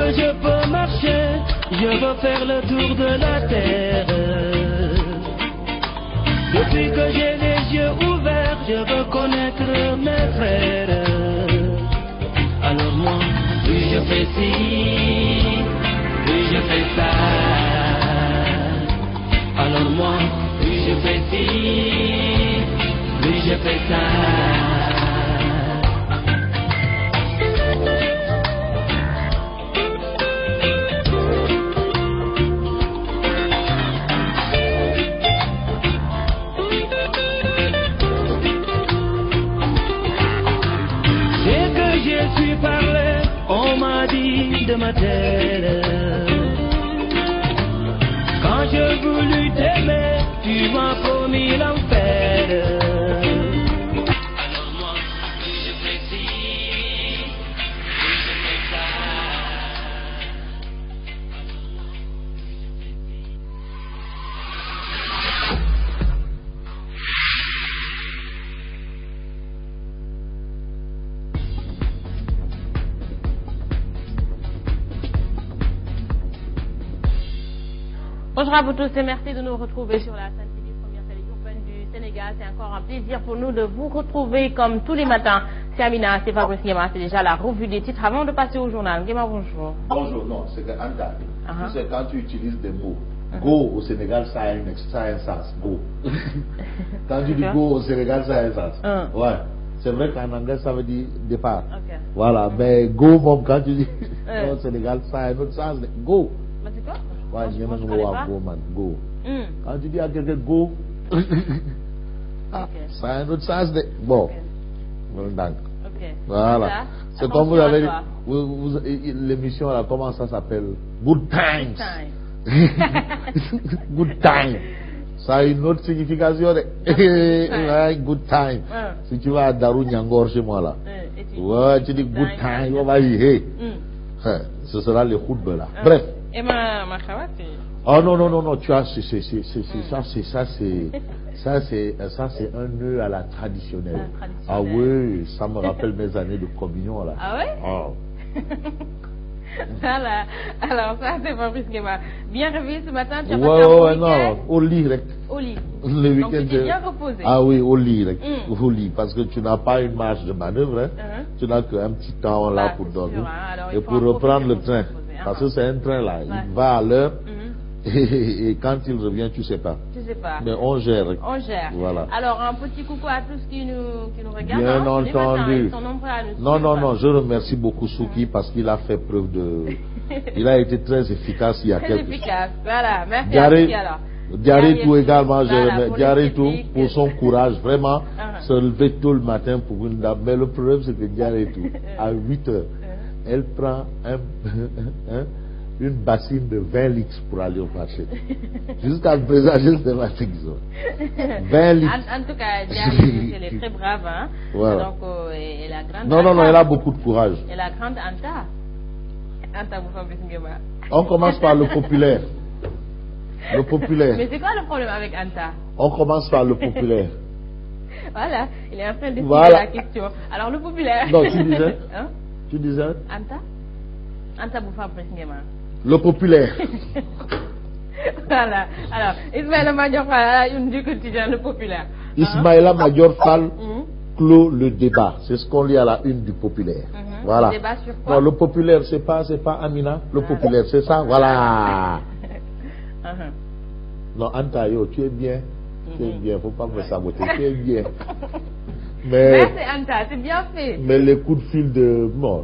que je peux marcher, je veux faire le tour de la terre. Depuis que j'ai les yeux ouverts, je veux connaître mes frères. Alors moi, plus je fais ci, plus je fais ça. Alors moi, plus je fais ci, plus je fais ça. De ma tête. Quand je voulus t'aimer, tu m'as promis l'enfer. Alors moi, je fais ci, je fais ça. Bonjour à vous tous et merci de nous retrouver sur la Sen TV, première télé urbaine du Sénégal. C'est encore un plaisir pour nous de vous retrouver comme tous les matins. C'est Amina, c'est Fabrice Nguema, c'est déjà la revue des titres. Avant de passer au journal, Nguema, bonjour. Bonjour, non, c'est que Anta, tu sais, quand tu utilises des mots, go au Sénégal, ça a un sens, go. Quand tu dis go au Sénégal, ça a un sens. Ouais. C'est vrai qu'en anglais, ça veut dire départ. Okay. Voilà, mais go, bon, quand tu dis au Sénégal, ça a un autre sens, go. Mais c'est quoi? Ouais, je ne sais pas. Go, man, go. Quand tu dis à quelqu'un go, ça a un autre sens de. Bon. Okay. Voilà. C'est comme vous avez dit, l'émission là, comment ça s'appelle? Good times. Good time. Ça a une autre signification de good time. Si tu vas à Darou Nyangor chez moi là, ouais, tu dis good time, on va dire hey. Ce sera le khutba là. Bref. Et ma cravate? Oh non, tu as, ça c'est un nœud à la traditionnelle. Ah oui, ça me rappelle mes années de communion là. Ah ouais? Oh. Voilà. Alors ça c'est Fabrice Nguema. Bien réveillé ce matin, tu as ouais, non, au lit rek. Au lit. Le week-end. Donc tu t'es bien reposé. Ah oui, au lit rek. Au lit, parce que tu n'as pas une marge de manœuvre, hein. Tu n'as qu'un petit temps là pour dormir. Et pour reprendre le train. Parce que c'est un train là, il va à l'heure et quand il revient, tu sais pas. Tu sais pas. Mais on gère. On gère. Voilà. Alors un petit coucou à tous qui nous regardent. Bien entendu. Ils sont nombreux à nous non, je remercie beaucoup Souki parce qu'il a fait preuve de. Il a été très efficace il y a quelques. Très efficace. Voilà. Merci à Souki alors. Diaré tout également, je remercie Diaré tout pour son courage, vraiment, se lever tôt le matin pour une dame. Mais le problème c'est que Diaré tout, à 8 heures, elle prend une bassine de 20 litres pour aller au marché. Jusqu'à présent, je sais pas ce qu'ils ont. 20 litres. En tout cas, Diaré, elle est très brave, hein. Voilà. Donc, elle a grande. Non, elle a beaucoup de courage. Elle a grande Anta. Anta, vous Fabrice Nguema. On commence par le populaire. Le populaire. Mais c'est quoi le problème avec Anta? On commence par le populaire. Voilà, il est en train de voilà. la question. Alors, le populaire. Non, tu disais hein? Tu disais Anta vous Fabrice Nguema. Le populaire. Voilà. Alors, Ismaïla Madior Fall, une du quotidien, le populaire. Ismaïla Madior Fall clôt le débat. C'est ce qu'on lit à la une du populaire. Voilà. Le débat sur quoi? Non, le populaire, c'est pas Amina. Le populaire, c'est ça. Voilà. Non, Anta, yo, tu es bien. Tu es bien. Faut pas me saboter. Tu es bien. Mais c'est Anta, c'est bien fait. Mais les coups de fil de. Non.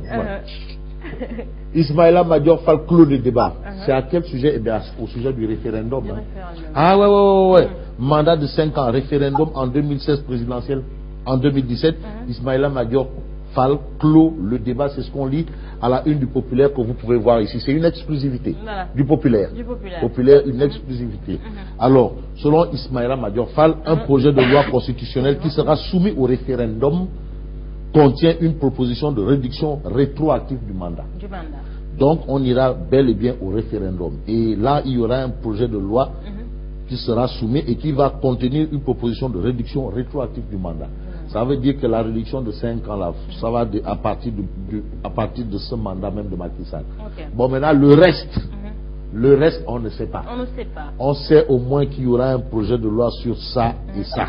Ismaïla Madior Fall clôt le débat. C'est à quel sujet? Eh bien, au sujet du référendum. Ah ouais. Mandat de 5 ans, référendum en 2016 présidentiel, en 2017. Ismaïla Madior Fall clôt le débat. C'est ce qu'on lit à la une du populaire que vous pouvez voir ici. C'est une exclusivité du populaire. Populaire, une exclusivité. Alors, selon Ismaïla Madior Fall, un projet de loi constitutionnelle qui sera soumis au référendum contient une proposition de réduction rétroactive du mandat. Donc, on ira bel et bien au référendum. Et là, il y aura un projet de loi qui sera soumis et qui va contenir une proposition de réduction rétroactive du mandat. Ça veut dire que la réduction de 5 ans, là, ça va à partir de ce mandat même de Macky Sall. Okay. Bon, maintenant, le reste, on ne sait pas. On ne sait pas. On sait au moins qu'il y aura un projet de loi sur ça et ça.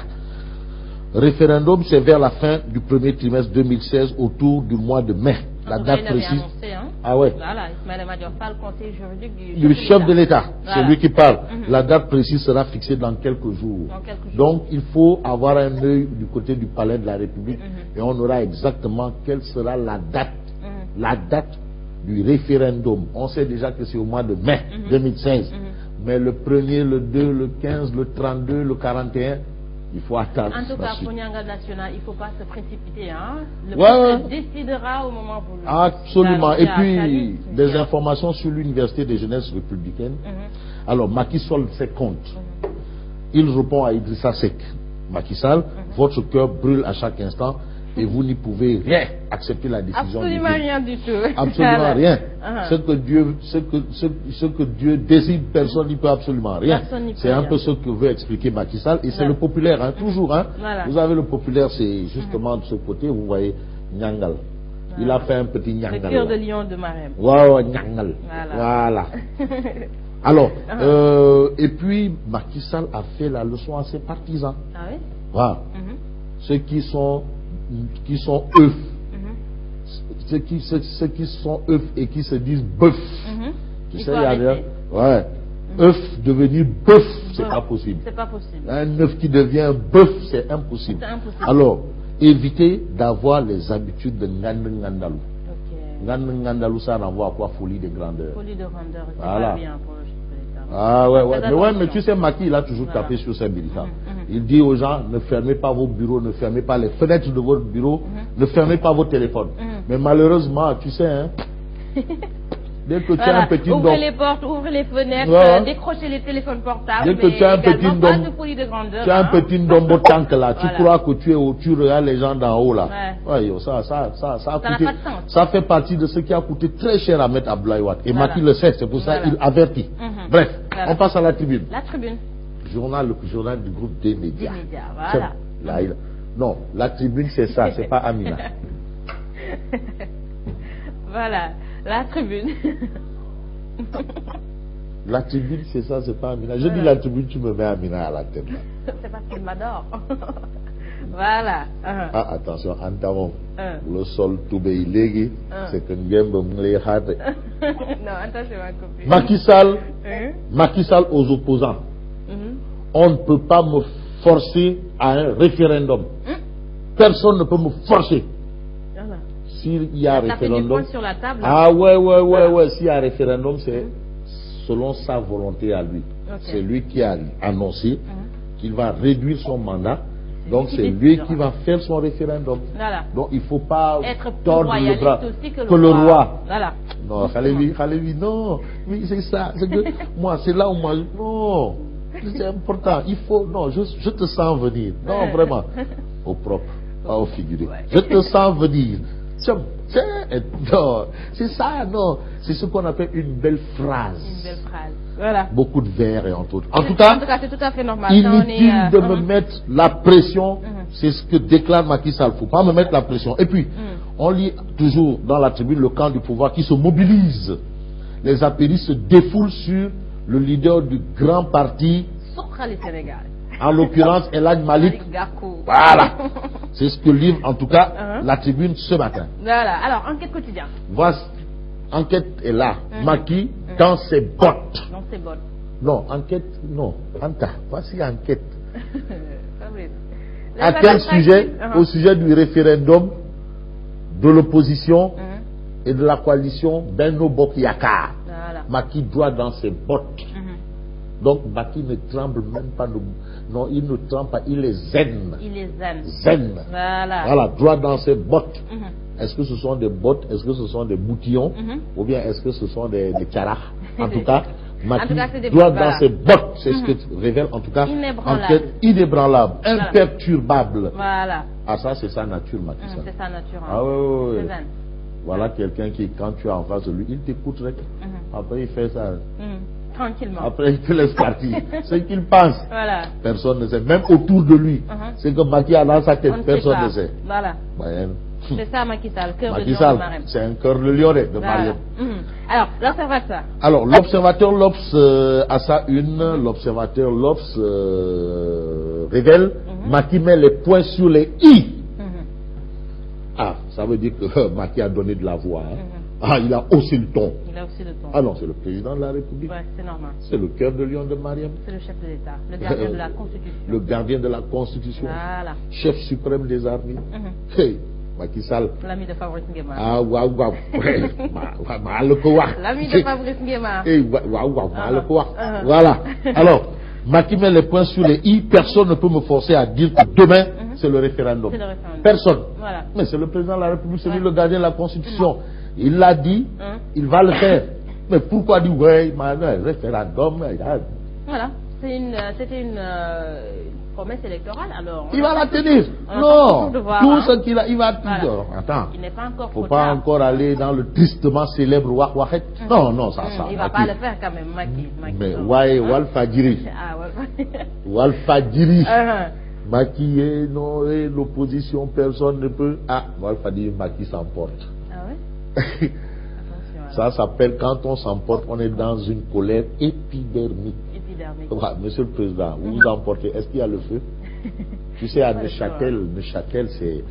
Référendum, c'est vers la fin du premier trimestre 2016, autour du mois de mai. La date précise. Annoncé, hein? Ah ouais. Voilà, Ismaël Madior Fall, conseiller juridique du chef de l'État. Voilà. C'est lui qui parle. La date précise sera fixée dans quelques jours. Donc, il faut avoir un œil du côté du palais de la République et on aura exactement quelle sera la date du référendum. On sait déjà que c'est au mois de mai 2016. Mais le 1er, le 2, le 15, le 32, le 41, il faut attendre. En tout cas, pour Nyanga National, il ne faut pas se précipiter. Hein? Le peuple décidera au moment voulu. Absolument. Et puis, des informations sur l'Université des jeunesses républicaines. Alors, Macky Sall fait compte. Il répond à Idrissa Seck. Macky Sall, votre cœur brûle à chaque instant et vous n'y pouvez rien accepter la décision. Absolument rien du tout. Absolument rien. Ce que Dieu décide, personne n'y peut absolument rien. C'est un peu ce que veut expliquer Macky Sall. Et c'est le populaire, hein, toujours. Hein. Vous avez le populaire, c'est justement de ce côté, vous voyez, Nyangal. Il a fait un petit Nyangal. Le cœur de lion de Marème. Wow, Nyangal. Voilà. Alors, et puis Macky Sall a fait la leçon à ses partisans. Ah oui? Voilà. Ceux qui sont œufs. Ceux qui sont œufs et qui se disent bœuf. Tu sais, il y a œuf devenir bœuf, c'est pas possible. C'est pas possible. Un œuf qui devient bœuf, c'est impossible. Alors, évitez d'avoir les habitudes de Ngandalou. Ngandalou, ça renvoie à quoi? Folie de grandeur. Folie de grandeur, c'est voilà. pas bien pour le chef de l'État. Ah ouais. Mais tu sais, Macky, il a toujours tapé sur ses militants. Il dit aux gens, ne fermez pas vos bureaux, ne fermez pas les fenêtres de votre bureau, ne fermez pas vos téléphones. Mais malheureusement, tu sais, hein, dès que tu as un petit ouvrez les portes, ouvrez les fenêtres, décrochez les téléphones portables. Dès que tu as un petit ndombo tank là, tu crois que tu es au, tu regardes les gens d'en haut là. Ouais, ça a coûté, ça fait partie de ce qui a coûté très cher à mettre Abdoulaye Wade. Et Macky le sait, c'est pour ça qu'il avertit. Bref, on passe à la tribune. La tribune. Le journal du groupe des médias. Voilà. Non, la tribune c'est ça, c'est pas Amina. Voilà, la tribune. La tribune c'est ça, c'est pas Amina. Je dis la tribune, tu me mets Amina à la tête là. C'est parce qu'il m'adore. Voilà. Ah, attention, Antamon. Le sol toubé illégui, c'est que Ngembe m'lé hâte. Non, attention, ma copine. Macky Sall aux opposants. On ne peut pas me forcer à un référendum. Personne ne peut me forcer. S'il y a un référendum. Sur la table, ah ouais. S'il y a un référendum, c'est selon sa volonté à lui. C'est lui qui a annoncé qu'il va réduire son mandat. Donc c'est lui qui va faire son référendum. Donc il ne faut pas tordre le bras que le roi. Non, Khalevi, non. Mais c'est ça. Moi, c'est là où moi. Non. C'est important. Il faut. Non, je te sens venir. Non, vraiment. Au propre, pas au figuré. Je te sens venir. Non, c'est ça, non. C'est ce qu'on appelle une belle phrase. Une belle phrase. Voilà. Beaucoup de vers et entre autres. En tout cas, c'est tout à fait normal. Inutile de me mettre la pression. C'est ce que déclare Macky Sall. Il ne faut pas me mettre la pression. Et puis, on lit toujours dans la tribune le camp du pouvoir qui se mobilise. Les apéristes se défoulent sur le leader du grand parti. En l'occurrence, Elhadji Malick. Voilà. C'est ce que livre en tout cas la tribune ce matin. Voilà. Alors, enquête quotidienne. Voici, enquête est là. Macky dans ses bottes. Dans ses bottes. Non, enquête, non. Anta, voici enquête. À quel sujet? Au sujet du référendum de l'opposition et de la coalition Benno Bokk Yakaar. Macky doit dans ses bottes. Donc Macky ne tremble même pas. Non, il ne tremble pas, il est zen. Il est zen. Zen. Voilà, droit dans ses bottes. Est-ce que ce sont des bottes? Est-ce que ce sont des boutillons? Ou bien est-ce que ce sont des carats? En tout cas, Macky droit dans ses bottes. C'est ce que révèle en tout cas enquête inébranlable, imperturbable. Voilà. Ah, ça c'est sa nature, Macky. C'est sa nature. Ah oui. Voilà quelqu'un qui, quand tu es en face de lui, il t'écoute. Après il fait ça. Tranquillement. Après, il te laisse partir. Ce qu'il pense, voilà. Personne ne sait. Même autour de lui, c'est que Macky a dans sa tête, personne ne sait. Voilà. C'est ça Macky Sall, cœur de lion de Marème. C'est un cœur de lion de Marème. Alors, l'observateur. Alors, l'observateur L'Obs à sa une, l'observateur L'Obs révèle Macky met les points sur les i. Ah, ça veut dire que Macky a donné de la voix. Ah, il a haussé le ton. Il a haussé le ton. Ah non, c'est le président de la République. Ouais, c'est normal. C'est le cœur de lion de Mariam. C'est le chef de l'État, le gardien de la Constitution. Le gardien de la Constitution. Voilà. Chef suprême des armées. Hey, Macky Sall. L'ami de Fabrice Nguema. Ah, waouh, waouh. L'ami de Fabrice Nguema. Hey, waouh, waouh, voilà. Alors, Macky met les points sur les i. Personne ne peut me forcer à dire que demain, c'est le référendum. C'est le référendum. Personne. Voilà. Mais c'est le président de la République, c'est lui le gardien de la Constitution. Il l'a dit, il va le faire. Mais pourquoi dire, ouais, référendum, voilà. C'était une promesse électorale, alors. Il va la tenir. Non. Tout ce qu'il a, il va. Voilà. Attends. Il n'est pas encore. Faut pas encore aller dans le tristement célèbre Wahet. Non, non, ça. Il va pas le faire quand même, Macky. Mais Wal Fadjiri. Wal Fadjiri. Macky et non, et l'opposition, personne ne peut. Ah, Wal Fadjiri, Macky s'emporte. Ah ouais? Ça s'appelle quand on s'emporte, on est dans une colère épidermique. Monsieur le Président, vous vous emportez, est-ce qu'il y a le feu? Tu sais, à Neuchâtel, c'est